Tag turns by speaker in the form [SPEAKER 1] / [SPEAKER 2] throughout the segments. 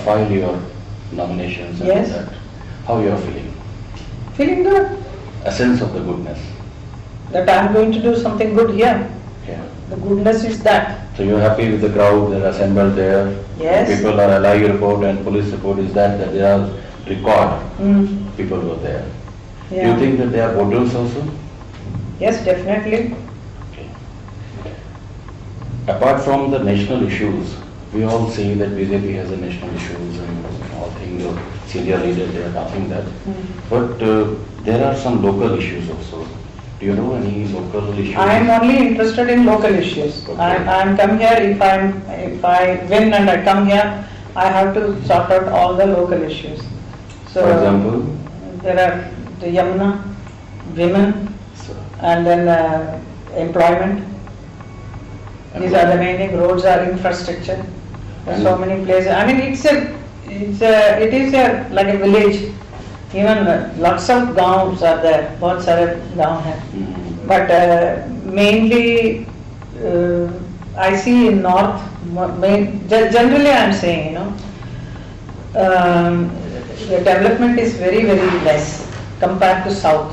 [SPEAKER 1] Filed your nominations and
[SPEAKER 2] Yes.
[SPEAKER 1] all that. How you are feeling?
[SPEAKER 2] Feeling good
[SPEAKER 1] A sense of the goodness.
[SPEAKER 2] that I'm going to do something good here.
[SPEAKER 1] Yeah.
[SPEAKER 2] The goodness is that.
[SPEAKER 1] So you're happy with the crowd that are assembled there?
[SPEAKER 2] Yes.
[SPEAKER 1] People are alive report and police report is that there are record people were there. Do
[SPEAKER 2] Yeah.
[SPEAKER 1] you think that they are voters also?
[SPEAKER 2] Yes, definitely.
[SPEAKER 1] Okay. Apart from the national issues, we all say that BJP has a national issues and all things, your senior leader, they are talking that. But there are some local issues also. Do you know any local issues?
[SPEAKER 2] I am only interested in local issues.
[SPEAKER 1] Okay.
[SPEAKER 2] I'm come here, if I win and I come here, I have to sort out all the local issues. So,
[SPEAKER 1] For example?
[SPEAKER 2] there are the Yamuna, women,
[SPEAKER 1] So,
[SPEAKER 2] and then employment. These are the main thing. Roads are infrastructure. There are so many places. I mean, it is like a village. Even lots of gowns are there. बहुत सारे गांव हैं. But mainly I see in north. Generally, I am saying, the development is very less compared to south.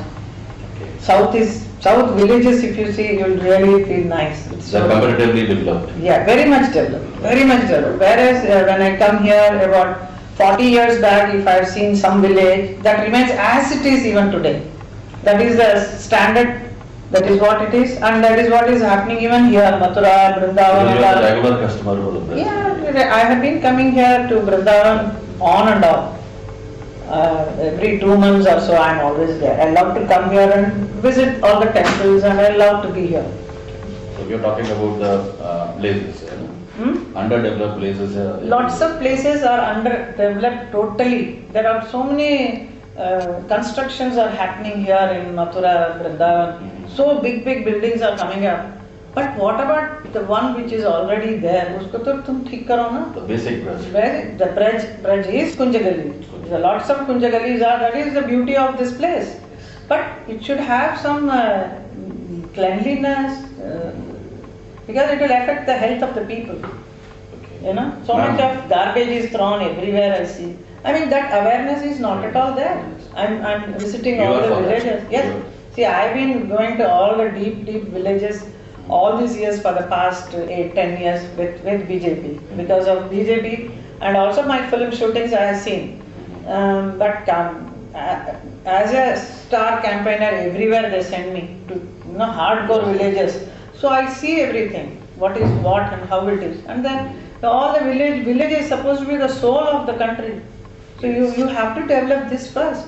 [SPEAKER 1] okay.
[SPEAKER 2] South villages, if you see, you'll really feel nice. It's
[SPEAKER 1] They are comparatively developed.
[SPEAKER 2] Yeah, very much developed, very much developed. Whereas when I come here about 40 years back, if I've seen some village, that remains as it is even today. That is the standard, that is what it is, and that is what is happening even here, Mathura,
[SPEAKER 1] You
[SPEAKER 2] Vrindavan.
[SPEAKER 1] are the regular customer over there.
[SPEAKER 2] Yeah, I have been coming here to Vrindavan on and off. Every 2 months or so I am always there. I love to come here and visit all the temples and I love to be here.
[SPEAKER 1] So we are talking about the places, underdeveloped places.
[SPEAKER 2] Lots of places are underdeveloped totally. There are so many constructions are happening here in Mathura, Vrindavan. So big buildings are coming up. But what about the one which is already there? Usko to tum theek karo na.
[SPEAKER 1] The basic brush.
[SPEAKER 2] Where the bridge is Kunjagali. There are lots of Kunjagalis are, that is the beauty of this place. But it should have some cleanliness because it will affect the health of the people.
[SPEAKER 1] Okay.
[SPEAKER 2] So much of garbage is thrown everywhere I see. I mean that awareness is not at all there. I'm visiting
[SPEAKER 1] You
[SPEAKER 2] all
[SPEAKER 1] are
[SPEAKER 2] the
[SPEAKER 1] for that.
[SPEAKER 2] villages. Yes.
[SPEAKER 1] You are.
[SPEAKER 2] See, I've been going to all the deep villages all these years for the past 8-10 years with BJP. Because of BJP and also my film shootings I have seen. But as a star campaigner, everywhere they send me to hardcore villages. So I see everything, what is what and how it is. And then all the village is supposed to be the soul of the country. So you have to develop this first.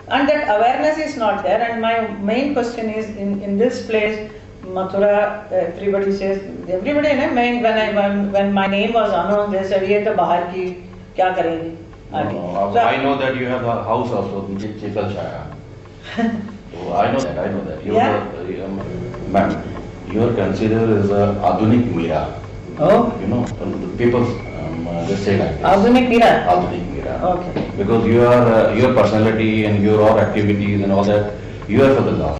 [SPEAKER 2] And that awareness is not there. And my main question is in this place, Mathura, everybody says, when my name was announced, they said, "Ye to bahar ki kya karegi?"
[SPEAKER 1] No,
[SPEAKER 2] So,
[SPEAKER 1] I know that you have a house also in Chetal Shaya. So I know that. You
[SPEAKER 2] Yeah.
[SPEAKER 1] Ma'am, you are considered as a Adunik Mira.
[SPEAKER 2] Oh,
[SPEAKER 1] People they say like this.
[SPEAKER 2] Adunik Mira.
[SPEAKER 1] Adunik Mira.
[SPEAKER 2] Okay.
[SPEAKER 1] Because you are your personality and your activities and all that, you are for the love.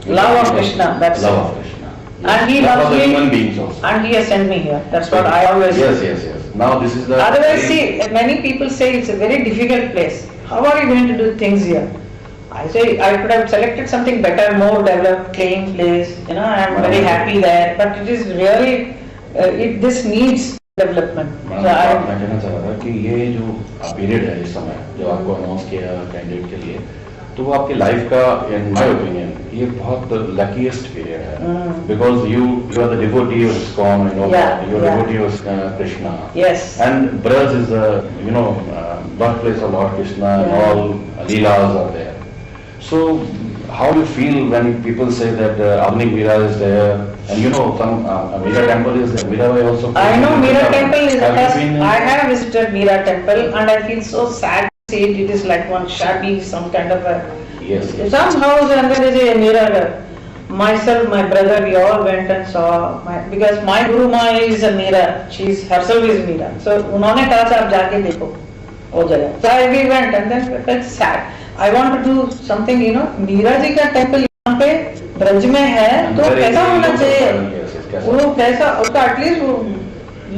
[SPEAKER 2] Love of Krishna, that's
[SPEAKER 1] love
[SPEAKER 2] it.
[SPEAKER 1] of Krishna.
[SPEAKER 2] And he
[SPEAKER 1] Not
[SPEAKER 2] loves
[SPEAKER 1] for the
[SPEAKER 2] me.
[SPEAKER 1] human beings also.
[SPEAKER 2] And he has sent me here. That's what I always say.
[SPEAKER 1] Yes. Now this is the.
[SPEAKER 2] Otherwise, see, many people say it's a very difficult place. How are you going to do things here? I say I could have selected something better, more developed, clean place. I am very happy there. But it is really, this needs development. So
[SPEAKER 1] मैं कहना चाह रहा था कि ये जो period है इस समय जो आपको अनाउंस किया कैंडिडेट के लिए तो वो आपकी लाइफ का इन माय ओपिनियन ये बहुत लकीएस्ट पीरियड है because you are the devotee of ISKCON you are devotee of Krishna and Braj is birth place of lord Krishna and all leelas are there so how do you feel when people say that Adunik Mira is there and some Mira temple is there? Mirabai also.
[SPEAKER 2] I know Mira temple is
[SPEAKER 1] Have you been?
[SPEAKER 2] I have visited Mira temple and I feel so sad to see it. It is like one shabby, some kind of a.
[SPEAKER 1] Yes.
[SPEAKER 2] Some house and there is a mirror. Myself, my brother, we all went and saw because my Guru Ma is a Mira. She herself is Mira. So उन्होंने कहा था आप जाके देखो वो जगह. So we went and then we felt sad. I want to do something, you know, Meera ji का temple यहाँ पे ब्रज में है, तो कैसा होना चाहिए, वो कैसा, उसका एटलीस्ट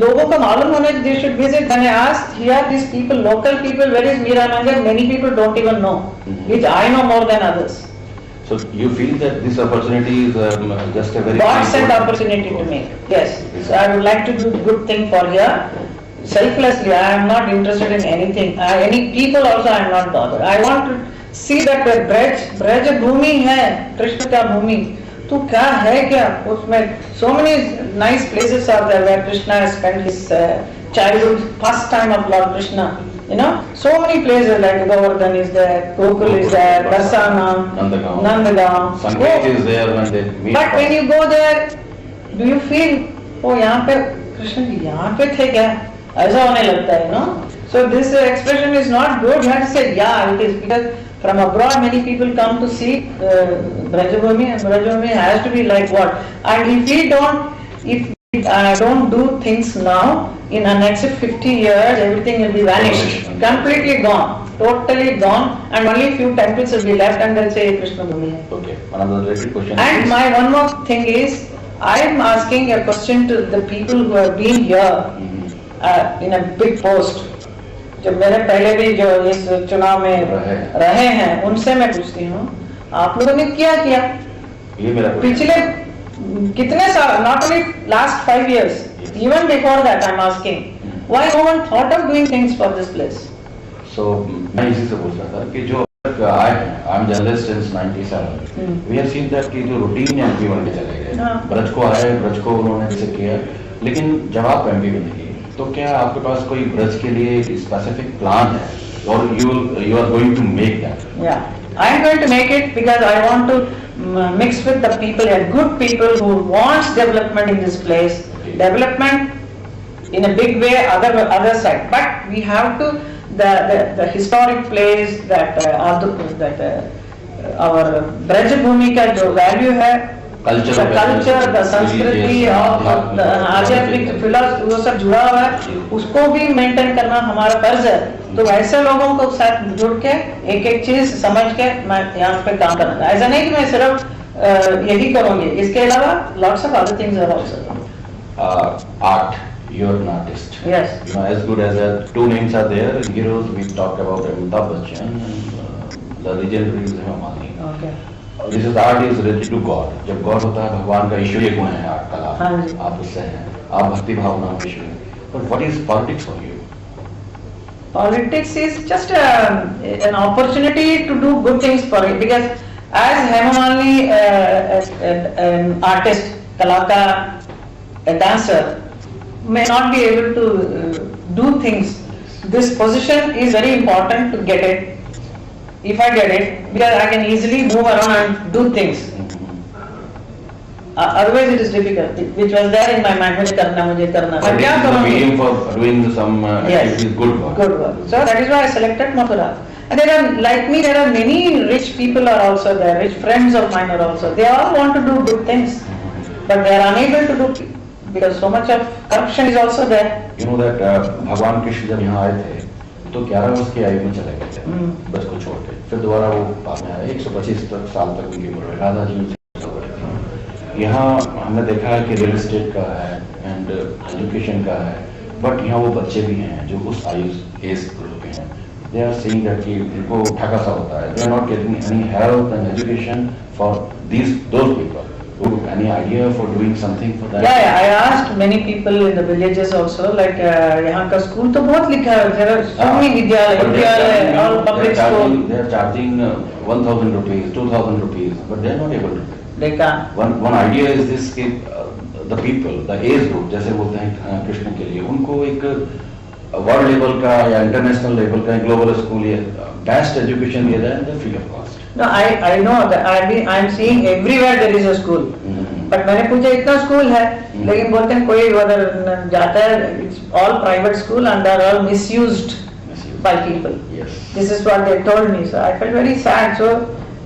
[SPEAKER 2] लोगों को मालूम होना चाहिए, they should visit. When I asked here, these people, local people, where is Meera Mandir, many people don't even know, which I know more than others.
[SPEAKER 1] So you feel that this opportunity is just a very
[SPEAKER 2] God sent opportunity to me. Yes, so I would like to do good thing for here. Selflessly, I am not interested in anything. Any people also I am not bothered. I want to see that the Braj भूमि है, कृष्ण का भूमि, तो क्या है क्या उसमें, so many nice places are there where Krishna has spent his childhood, first time of Lord Krishna. You know, so many places like Govardhan is there, Gokul is there, Darsana, Nandagaon.
[SPEAKER 1] Sangeet is there when they meet.
[SPEAKER 2] But when you go there, do you feel, oh यहाँ पे कृष्ण जी यहाँ पे थे क्या? ऐसा होने लगता है, no? So this expression is not good. You have to say, yeah, it is, because from abroad many people come to see Brajabhumi, and Brajabhumi has to be like what? And if we don't do things now, in the next 50 years, everything will be vanished, completely gone, totally gone, and only few temples will be left, and they'll say Krishna Bhumi.
[SPEAKER 1] Okay, another related question.
[SPEAKER 2] And my one more thing is, I am asking a question to the people who have been here in a big post. जो मेरे पहले भी जो इस चुनाव में रहे हैं, उनसे मैं पूछती हूँ, आप लोगों ने क्या किया?
[SPEAKER 1] ये मेरा
[SPEAKER 2] पिछले कितने साल, not only last 5 years, even before that I'm asking, why no one thought of doing things for this place?
[SPEAKER 1] So मैं इसी से पूछ रहा था कि जो आए हैं, I'm journalist since 97. We have seen that कि जो रूटीन एमपी बन के चले गए, ब्रज को आए, ब्रज को उन्होंने जैसे किया, लेकिन जब आप एमपी बनेगी, तो क्या आपके पास कोई ब्रज के लिए स्पेसिफिक प्लान है, और you are going to make that?
[SPEAKER 2] Yeah, I am going to make it because I want to mix with the people and good people who wants development in this place, development in a big way, other side. But we have to the historic place that our Braj Bhumi का जो value है, the culture, the संस्कृति और आध्यात्मिक philosophy वो सब जुड़ा हुआ है, उसको भी मेंटेन करना हमारा फर्ज है. तो ऐसे लोगों को साथ जुड़ के एक एक चीज समझ के मैं यहाँ पे काम करना. ऐसा नहीं कि मैं सिर्फ यही करूँगी, इसके अलावा lots of other things are also.
[SPEAKER 1] Art, you're an artist.
[SPEAKER 2] Yes.
[SPEAKER 1] You know, as good as two names are there, heroes. We talked about Amitabh Bachchan and the legendary Hema Malini.
[SPEAKER 2] Okay.
[SPEAKER 1] This is art is related to God. जब God होता है, भगवान का ईश्वरीय गुण है art कला. आप उससे हैं, आप भक्ति भावना में ईश्वरीय. But what is politics for you?
[SPEAKER 2] Politics is just an opportunity to do good things for it, because as Hema Malini, an artist, kalakar, a dancer, may not be able to do things. This position is very important to get it. If I get it, because I can easily move around and do things. Otherwise it is difficult, which was there in my mind, मुझे करना. मैं क्या करूँगी?
[SPEAKER 1] Medium for doing some activities, good work.
[SPEAKER 2] Good work. So that is why I selected Mathura. And there are, like me, there are many rich people are also there, rich friends of mine are also. They all want to do good things, but they are unable to do because so much of corruption is also there.
[SPEAKER 1] You know that भगवान कृष्ण जब यहाँ आए थे, तो 11 वर्ष की आयु में चले गए थे, ब्रज को छोड़ के. फिर दोबारा वो बाद में आए, 125 साल तक उनकी उम्र. राधा जी यहाँ हमने देखा है कि रियल एस्टेट का है एंड एजुकेशन का है, बट यहाँ वो बच्चे भी हैं जो उस एज ग्रुप के हैं. दे आर सीइंग दैट कि उनको ठगा सा होता है. They are not getting any health and education for those people. Any idea for doing something for that?
[SPEAKER 2] Yeah, I asked many people in the villages also, like यहाँ का school तो बहुत लिखा है, there are so many विद्यालय, all public school.
[SPEAKER 1] They are charging 1,000 rupees, 2,000 rupees, but they are not able to.
[SPEAKER 2] They can't.
[SPEAKER 1] One idea is this कि the people, the age group, जैसे बोलते हैं कृष्ण के लिए, उनको एक वर्ल्ड लेवल का या इंटरनेशनल लेवल का ग्लोबल स्कूल या बेस्ट एजुकेशन दिया जाए free of cost.
[SPEAKER 2] No, I know that I'm seeing everywhere there is a school. But मैंने पूछा इतना स्कूल है, लेकिन बोलते हैं कोई उधर जाता है, it's all private school and they are all misused by people.
[SPEAKER 1] Yes.
[SPEAKER 2] This is what they told me. So I felt very sad. So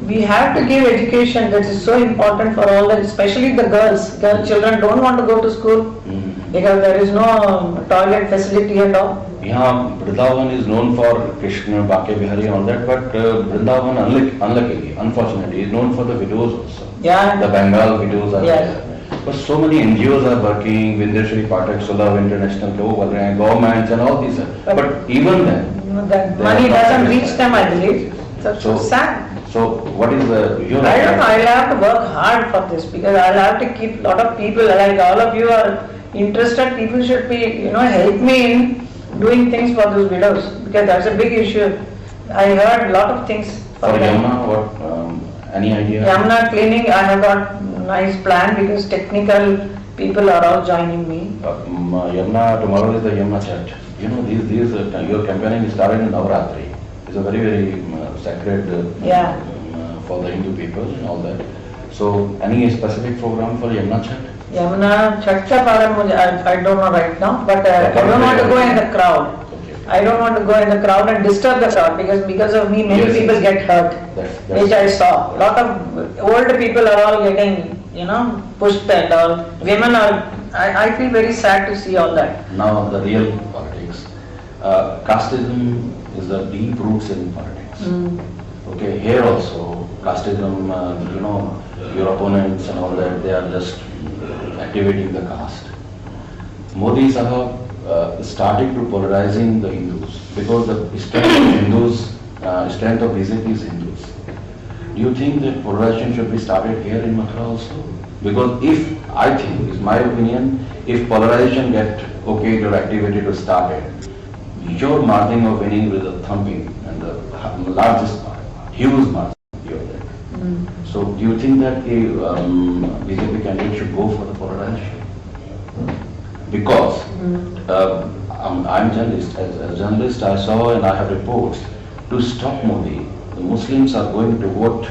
[SPEAKER 2] we have to give education that is so important for all that, especially the girls. Girl children don't want to go to school because there is no toilet facility and all.
[SPEAKER 1] Yeah, Vrindavan is known for Krishna, Bhakya Bihari and all that, but Vrindavan, unluckily, unfortunately, is known for the widows also.
[SPEAKER 2] Yeah.
[SPEAKER 1] The Bengal widows are
[SPEAKER 2] Yes.
[SPEAKER 1] there. But so many NGOs are working, Vindhyashri Pathak, Sulabh International, governments and all these. But even then,
[SPEAKER 2] That
[SPEAKER 1] they
[SPEAKER 2] money
[SPEAKER 1] are not
[SPEAKER 2] doesn't reach
[SPEAKER 1] satisfied.
[SPEAKER 2] them, I believe. So
[SPEAKER 1] So-
[SPEAKER 2] sad.
[SPEAKER 1] So what is your
[SPEAKER 2] I don't know, I'll have to work hard for this because I'll have to keep lot of people, like all of you are interested, people should be, help me in doing things for those widows because that's a big issue. I heard a lot of things
[SPEAKER 1] For
[SPEAKER 2] for them.
[SPEAKER 1] Yamuna, what, any idea?
[SPEAKER 2] Yamuna cleaning, I have got nice plan because technical people are all joining me.
[SPEAKER 1] Yamuna, tomorrow is the Yamuna Church. You know, your campaigning is started in Navaratri. It's a very, very sacred
[SPEAKER 2] Yeah.
[SPEAKER 1] for the Hindu people and all that. So, any specific program for Yamuna Church?
[SPEAKER 2] Yamuna Chacha Param, I don't know right now, but I don't want to go in the crowd.
[SPEAKER 1] Okay.
[SPEAKER 2] I don't want to go in the crowd and disturb the crowd because of me many
[SPEAKER 1] Yes,
[SPEAKER 2] people
[SPEAKER 1] yes.
[SPEAKER 2] get hurt,
[SPEAKER 1] That's-
[SPEAKER 2] which I saw. Lot of old people are all getting, pushed and all. Women are, I feel very sad to see all that.
[SPEAKER 1] Now, the real politics. Casteism is the deep roots in politics. Okay, here also, casteism, your opponents and all that, they are just activating the caste. Modi Sahab started to polarizing the Hindus because the strength of Hindus, strength of BJP is Hindus. Do you think that polarization should be started here in Mathura also? Because I think, is my opinion, if polarization get okayed or activated or started, your margin of winning with the thumping and the largest part, huge margin you have there. So do you think that a BJP candidate should go for the polarization? Because I'm journalist. As a journalist, I saw and I have reports to stop Modi. The Muslims are going to vote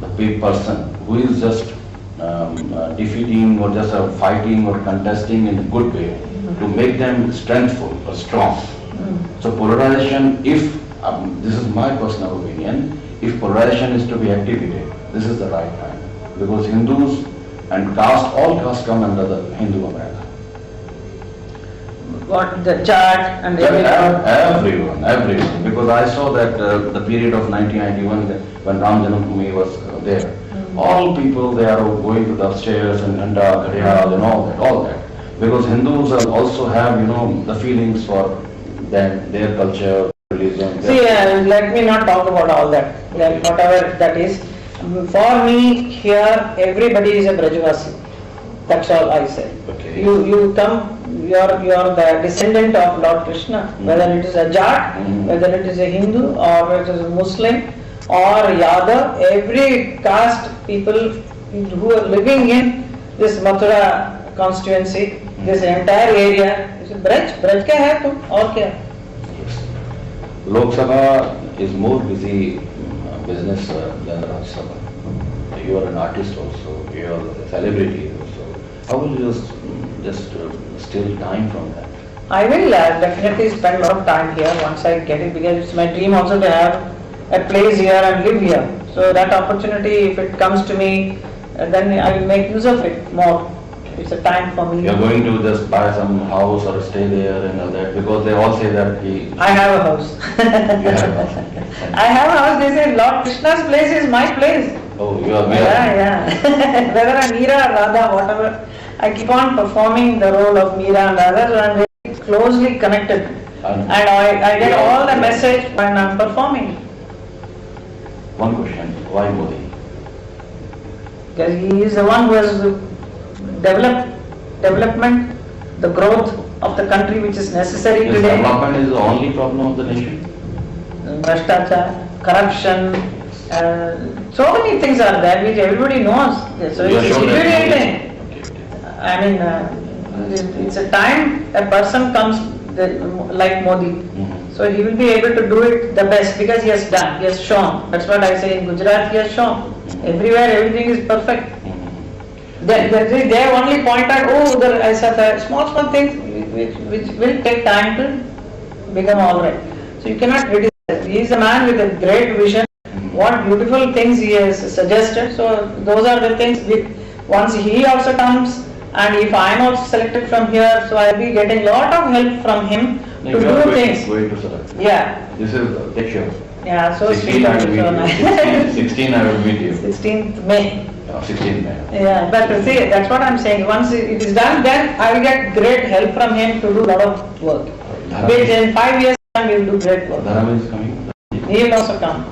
[SPEAKER 1] the person who is just defeating or just fighting or contesting in a good way to make them strengthful or strong. So polarization, if this is my personal opinion, if polarization is to be activated, this is the right time because Hindus and caste, all castes come under the Hindu umbrella.
[SPEAKER 2] What, the chart and everything.
[SPEAKER 1] Everyone, because I saw that the period of 1991 when Ram Janmabhoomi was there, all people they are going to the upstairs and Ganda, Ghadial and all that. Because Hindus also have, the feelings for them, their culture, religion.
[SPEAKER 2] See, let me not talk about all that, whatever that is. For me, here, everybody is a Brajavasi. That's all I say.
[SPEAKER 1] Okay.
[SPEAKER 2] You come, you are the descendant of Lord Krishna, whether it is a Jat, whether it is a Hindu, or whether it is a Muslim, or Yadav, every caste people who are living in this Mathura constituency, this entire area, is Braj क्या है तुम और क्या?
[SPEAKER 1] Lok Sabha is more busy business than Rajya Sabha. You are an artist also, you are a celebrity also. How will you just steal time from that?
[SPEAKER 2] I will definitely spend a lot of time here once I get it because it's my dream also to have a place here and live here. So that opportunity, if it comes to me, then I will make use of it more. It's a time for me.
[SPEAKER 1] You are going to just buy some house or stay there and all that because they all say that
[SPEAKER 2] I have a house.
[SPEAKER 1] you have a house.
[SPEAKER 2] I have a house. They say Lord Krishna's place is my place.
[SPEAKER 1] Oh, you are
[SPEAKER 2] Yeah. Whether I'm Meera or Radha, whatever, I keep on performing the role of Meera and Radha, and I'm very closely connected. And I get all the message when I'm performing.
[SPEAKER 1] One question, why Modi?
[SPEAKER 2] Because he is the one who has development, the growth of the country which is necessary
[SPEAKER 1] This
[SPEAKER 2] today.
[SPEAKER 1] development is the only problem of the nation.
[SPEAKER 2] Bhrashtachar, corruption, so many things are there which everybody knows. So
[SPEAKER 1] You are
[SPEAKER 2] it's
[SPEAKER 1] sure that
[SPEAKER 2] infuriating.
[SPEAKER 1] Okay.
[SPEAKER 2] I mean, it's a time a person comes like Modi. So he will be able to do it the best because he has done, he has shown. That's what I say in Gujarat, he has shown. Everywhere, everything is perfect. They have only pointed out, oh, there are small things which will take time to become alright. So you cannot criticize. He is a man with a great vision. What beautiful things he has suggested. So those are the things which once he also comes and if I am also selected from here, so I will be getting lot of help from him.
[SPEAKER 1] No,
[SPEAKER 2] to
[SPEAKER 1] you are
[SPEAKER 2] do
[SPEAKER 1] going,
[SPEAKER 2] things.
[SPEAKER 1] going to select.
[SPEAKER 2] Yeah,
[SPEAKER 1] This is Daksha.
[SPEAKER 2] yeah, so
[SPEAKER 1] 16
[SPEAKER 2] sweet.
[SPEAKER 1] I will meet
[SPEAKER 2] So
[SPEAKER 1] you.
[SPEAKER 2] nice.
[SPEAKER 1] 16 I will meet you.
[SPEAKER 2] 16th May.
[SPEAKER 1] 16 May.
[SPEAKER 2] Yeah, but see, that's what I'm saying. Once it is done, then I will get great help from him to do a lot of work. Which in 5 years time we will do great work.
[SPEAKER 1] Dharam is coming.
[SPEAKER 2] He will also come.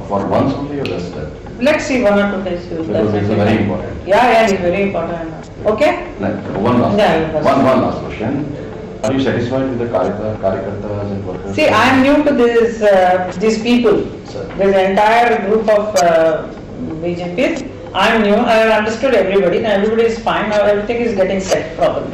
[SPEAKER 1] For once only or just that?
[SPEAKER 2] Let's see, 1 or 2 days. he will
[SPEAKER 1] Because it's
[SPEAKER 2] definitely
[SPEAKER 1] very
[SPEAKER 2] come.
[SPEAKER 1] important.
[SPEAKER 2] Yeah, yeah, it's very important. Okay?
[SPEAKER 1] Like, one last,
[SPEAKER 2] Yeah, yeah,
[SPEAKER 1] one last question. Are you satisfied with the Karyakartas and workers?
[SPEAKER 2] See, I am new to this, these people,
[SPEAKER 1] Sir.
[SPEAKER 2] this entire group of BJPs. I am new, I have understood everybody, and everybody is fine, now everything is getting set properly.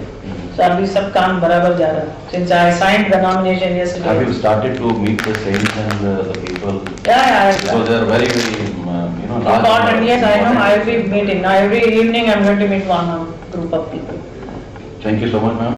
[SPEAKER 2] So अभी सब काम बराबर जा रहा है. Since I signed the nomination yesterday.
[SPEAKER 1] Have you started to meet the saints and the people?
[SPEAKER 2] Yeah, yeah.
[SPEAKER 1] Because they are very, very, large.
[SPEAKER 2] Important, yes, I know, I will
[SPEAKER 1] important.
[SPEAKER 2] be meeting. Now every evening I am going to meet one group of people.
[SPEAKER 1] Thank you so much, ma'am.